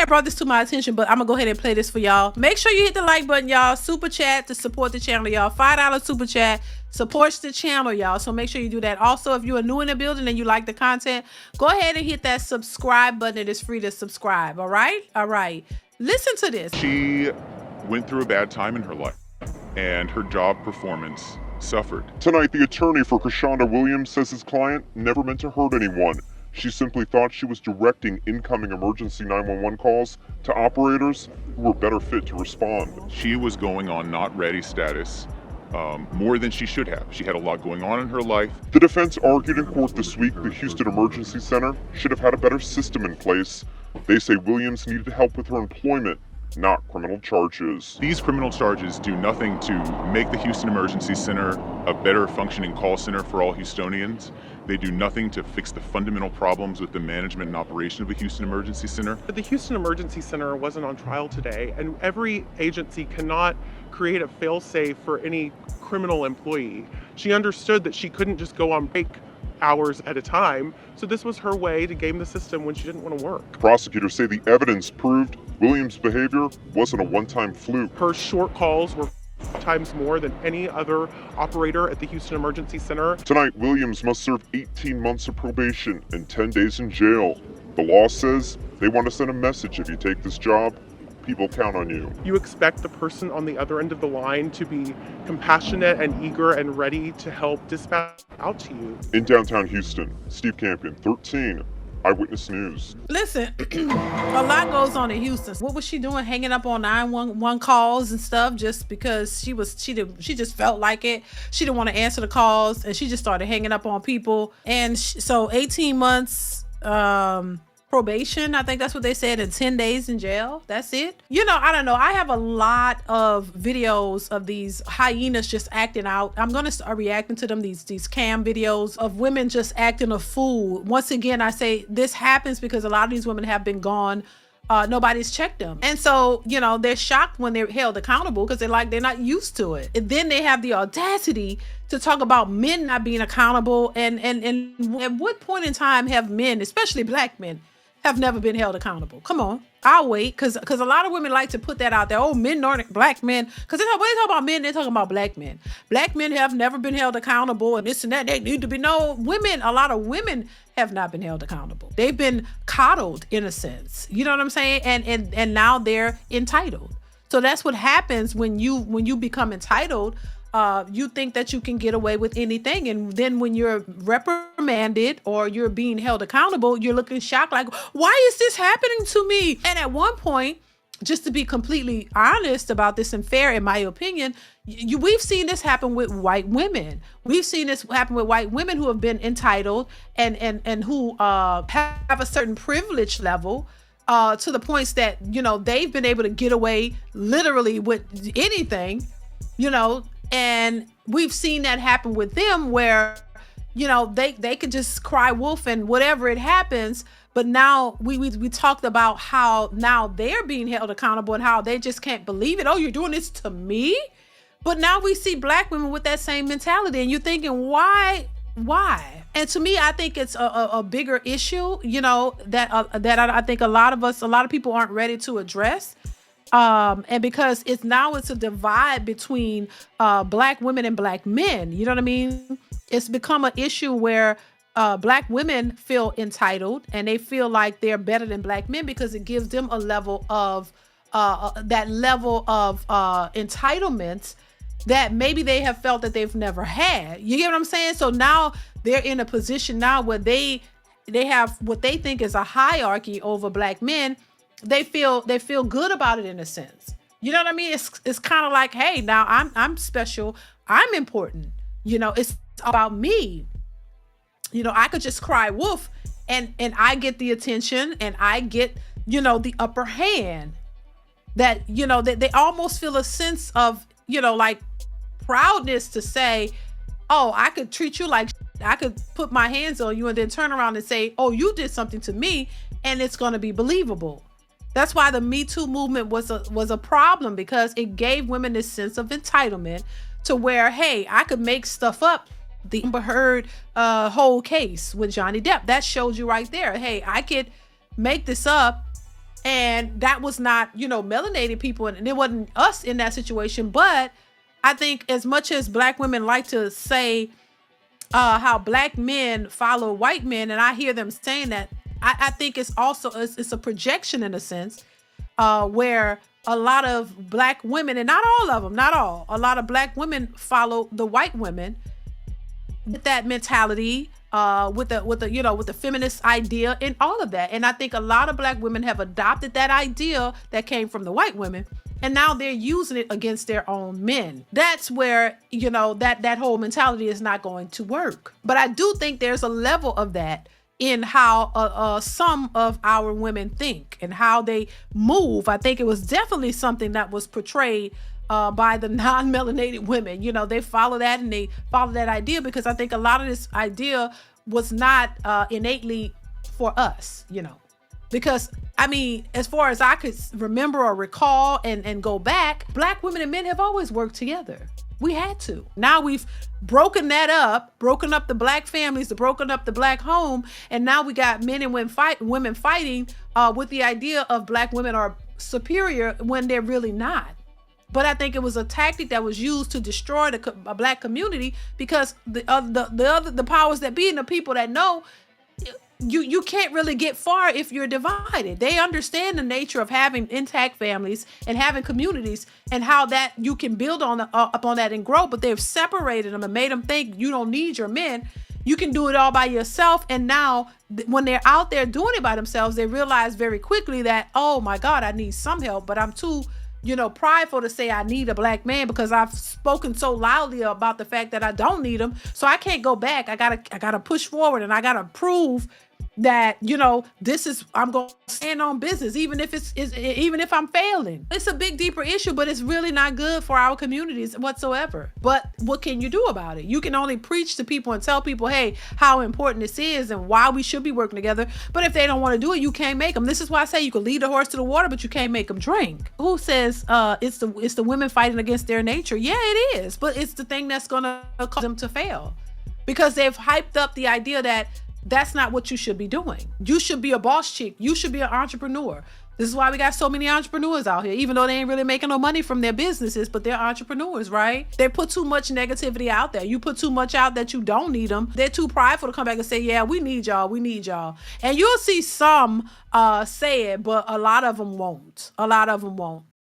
had brought this to my attention, but I'm gonna go ahead and play this for y'all. Make sure you hit the like button, y'all. Super chat to support the channel, y'all. $5 super chat supports the channel, y'all. So make sure you do that. Also, if you are new in the building and you like the content, go ahead and hit that subscribe button. It is free to subscribe. All right. Listen to this. She went through a bad time in her life, and her job performance suffered. Tonight, the attorney for Krishanda Williams says his client never meant to hurt anyone. She simply thought she was directing incoming emergency 911 calls to operators who were better fit to respond. She was going on not ready status more than she should have. She had a lot going on in her life. The defense argued in court this week the Houston Emergency Center should have had a better system in place. They say Williams needed help with her employment, not criminal charges. These criminal charges do nothing to make the Houston Emergency Center a better functioning call center for all Houstonians. They do nothing to fix the fundamental problems with the management and operation of the Houston Emergency Center. But the Houston Emergency Center wasn't on trial today, and every agency cannot create a fail-safe for any criminal employee. She understood that she couldn't just go on break hours at a time, so this was her way to game the system when she didn't want to work. Prosecutors say the evidence proved Williams' behavior wasn't a one-time fluke. Her short calls were times more than any other operator at the Houston Emergency Center. Tonight, Williams must serve 18 months of probation and 10 days in jail. The law says they want to send a message: if you take this job, people count on you. You expect the person on the other end of the line to be compassionate and eager and ready to help dispatch out to you. In downtown Houston, Steve Campion, 13, Eyewitness News. Listen, a lot goes on in Houston. What was she doing, hanging up on 911 calls and stuff just because she just felt like it? She didn't want to answer the calls, and she just started hanging up on people. And so 18 months probation, I think that's what they said, and 10 days in jail. That's it. You know, I don't know. I have a lot of videos of these hyenas just acting out. I'm going to start reacting to them, these cam videos of women just acting a fool. Once again, I say this happens because a lot of these women have been gone. Nobody's checked them. And so, you know, they're shocked when they're held accountable because they're not used to it. And then they have the audacity to talk about men not being accountable. And at what point in time have men, especially black men, have never been held accountable? Come on, I'll wait, because a lot of women like to put that out there. Oh, men aren't black men, because when they talk about men, they're talking about black men. Black men have never been held accountable, and this and that. They need to be. No, women. A lot of women have not been held accountable. They've been coddled in a sense. You know what I'm saying? And now they're entitled. So that's what happens when you become entitled. You think that you can get away with anything. And then when you're reprimanded or you're being held accountable, you're looking shocked like, why is this happening to me? And at one point, just to be completely honest about this and fair, in my opinion, we've seen this happen with white women. We've seen this happen with white women who have been entitled and who have a certain privilege level to the points that, you know, they've been able to get away literally with anything, you know. And we've seen that happen with them where, you know, they could just cry wolf and whatever it happens. But now we talked about how now they're being held accountable and how they just can't believe it. Oh, you're doing this to me? But now we see black women with that same mentality, and you're thinking, why? And to me, I think it's a bigger issue, you know, that I think a lot of people aren't ready to address. And because it's a divide between black women and black men. You know what I mean? It's become an issue where black women feel entitled and they feel like they're better than black men because it gives them a level of entitlement that maybe they have felt that they've never had. You get what I'm saying? So now they're in a position now where they have what they think is a hierarchy over black men. They feel good about it in a sense. You know what I mean? It's kind of like, hey, now I'm special. I'm important. You know, it's about me. You know, I could just cry wolf and I get the attention and I get, you know, the upper hand. That, you know, that they almost feel a sense of, you know, like proudness to say, oh, I could treat you like I could put my hands on you and then turn around and say, oh, you did something to me, and it's going to be believable. That's why the Me Too movement was a problem, because it gave women this sense of entitlement to where, hey, I could make stuff up. The Amber Heard whole case with Johnny Depp, that showed you right there. Hey, I could make this up And that was not, melanated people, and it wasn't us in that situation. But I think as much as black women like to say how black men follow white men, and I hear them saying that, I think it's also it's a projection in a sense, where a lot of black women, and not all of them, not all, a lot of black women follow the white women with that mentality, with the feminist idea and all of that. And I think a lot of black women have adopted that idea that came from the white women, and now they're using it against their own men. That's where, that whole mentality is not going to work. But I do think there's a level of that in how some of our women think and how they move. I think it was definitely something that was portrayed by the non-melanated women. They follow that, and they follow that idea because I think a lot of this idea was not innately for us, because I mean, as far as I could remember or recall and go back, black women and men have always worked together. We had to. Now we've broken that up, broken up the black families, broken up the black home, and now we got men and women fighting with the idea of black women are superior when they're really not. But I think it was a tactic that was used to destroy a black community, because the powers that be and the people that know, you can't really get far if you're divided. They understand the nature of having intact families and having communities, and how that you can build upon that and grow. But they've separated them and made them think you don't need your men. You can do it all by yourself. And now when they're out there doing it by themselves, they realize very quickly that, oh my God, I need some help, but I'm too prideful to say I need a black man because I've spoken so loudly about the fact that I don't need him. So I can't go back. I gotta push forward, and I gotta prove that, I'm going to stand on business, even if I'm failing. It's a big, deeper issue, but it's really not good for our communities whatsoever. But what can you do about it? You can only preach to people and tell people, hey, how important this is and why we should be working together. But if they don't want to do it, you can't make them. This is why I say you can lead the horse to the water, but you can't make them drink. Who says it's the women fighting against their nature? Yeah, it is. But it's the thing that's going to cause them to fail, because they've hyped up the idea that that's not what you should be doing. You should be a boss chick. You should be an entrepreneur. This is why we got so many entrepreneurs out here, even though they ain't really making no money from their businesses, but they're entrepreneurs, right? They put too much negativity out there. You put too much out that you don't need them. They're too prideful to come back and say, yeah, we need y'all. We need y'all. And you'll see some say it, but a lot of them won't. A lot of them won't.